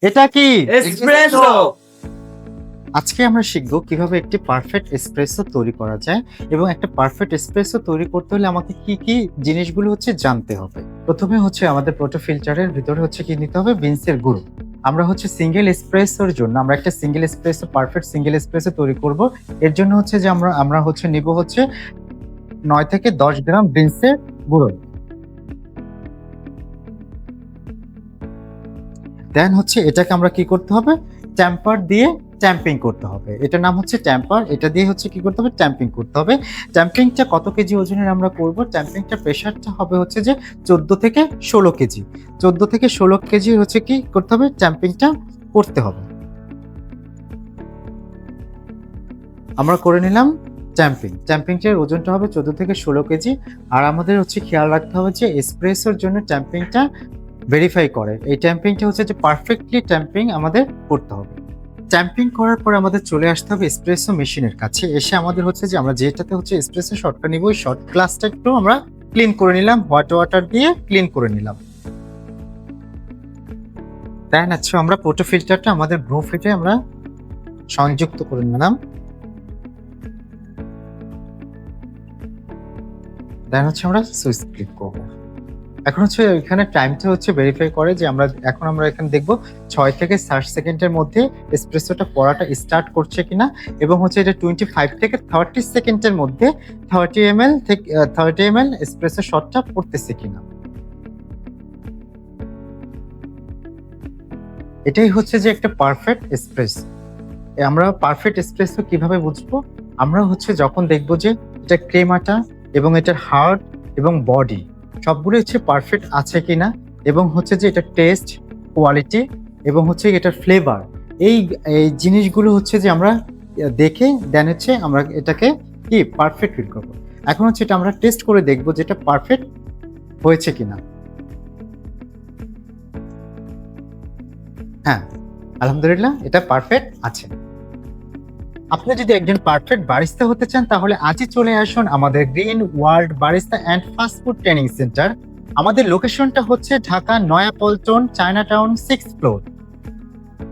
এটা কি এসপ্রেসো। আজকে আমরা শিখব কিভাবে একটি পারফেক্ট এসপ্রেসো তৈরি করা যায় এবং একটা পারফেক্ট এসপ্রেসো তৈরি করতে হলে আমাকে কি কি জিনিসগুলো জানতে হবে। প্রথমে আমাদের প্রোটো ফিল্টারের ভিতরে কি নিতে হবে, বিনসের গুঁড়ো। আমরা সিঙ্গেল এসপ্রেসোর জন্য আমরা একটা single espresso perfect single espresso তৈরি করব। এর জন্য যে আমরা নিব 9 থেকে 10 গ্রাম বিনসের গুঁড়ো। দেন এটাকে আমরা কি করতে হবে, ট্যাম্পার দিয়ে ট্যাম্পিং করতে হবে। এটার নাম ট্যাম্পার। এটা দিয়ে কি করতে হবে, ট্যাম্পিং করতে হবে। ট্যাম্পিংটা কত কেজি ওজনের আমরা করব? ট্যাম্পিংটা প্রেসারটা হবে যে 14 থেকে 16 কেজি। 14 থেকে 16 কেজি কি করতে হবে, ট্যাম্পিংটা করতে হবে। আমরা করে নিলাম ট্যাম্পিং। ট্যাম্পিংটার ওজনটা হবে 14 থেকে 16 কেজি। আর আমাদের খেয়াল রাখতে হবে যে এসপ্রেসোর জন্য ট্যাম্পিংটা ভেরিফাই করে। এই ট্যাম্পিংটা যে পারফেক্টলি ট্যাম্পিং আমাদের করতে হবে। ট্যাম্পিং করার পর আমাদের চলে আসতে হবে এসপ্রেসো মেশিনের কাছে। এসে আমাদের যে আমরা যেটাতে এসপ্রেসো শটটা নিব, ওই শট গ্লাসটা একটু আমরা ক্লিন করে নিলাম, হট ওয়াটার দিয়ে ক্লিন করে নিলাম। দেন আমরা পোর্টো ফিল্টারটা আমাদের ব্রু ফিটে আমরা সংযুক্ত করে নিলাম। দেন আমরা সুইচ ক্লিক করব। এখন এখানে টাইমটা ভেরিফাই করে যে আমরা এখানে দেখব 6 থেকে 7 সেকেন্ডের মধ্যে এসপ্রেসোটা পড়াটা স্টার্ট করছে কিনা, এবং এটা 25 থেকে 30 সেকেন্ডের মধ্যে 30 ml থেকে 30 ml এসপ্রেসো শটটা পড়তেছে কিনা। এটাই যে একটা পারফেক্ট এসপ্রেসো। আমরা পারফেক্ট এসপ্রেসো কিভাবে বুঝবো? আমরা যখন দেখব যে এটা ক্রেমাটা এবং এটার হার্ড এবং বডি সবগুলো পারফেক্ট আছে কিনা, এবং যে এটা টেস্ট, কোয়ালিটি এবং এটার ফ্লেভার, এই এই জিনিসগুলো যে আমরা দেখে দেন আমরা এটাকে কি পারফেক্ট ফিল করবো। এখন এটা আমরা টেস্ট করে দেখবো যে এটা পারফেক্ট হয়েছে কিনা। হ্যাঁ, আলহামদুলিল্লাহ এটা পারফেক্ট আছে। আপনি যদি একজন পারফেক্ট বারিস্তা হতে চান তাহলে আজই চলে আসুন আমাদের green world barista and fast food training centre. আমাদের লোকেশনটা Dhaka Naya Paltan, China town, 6th floor.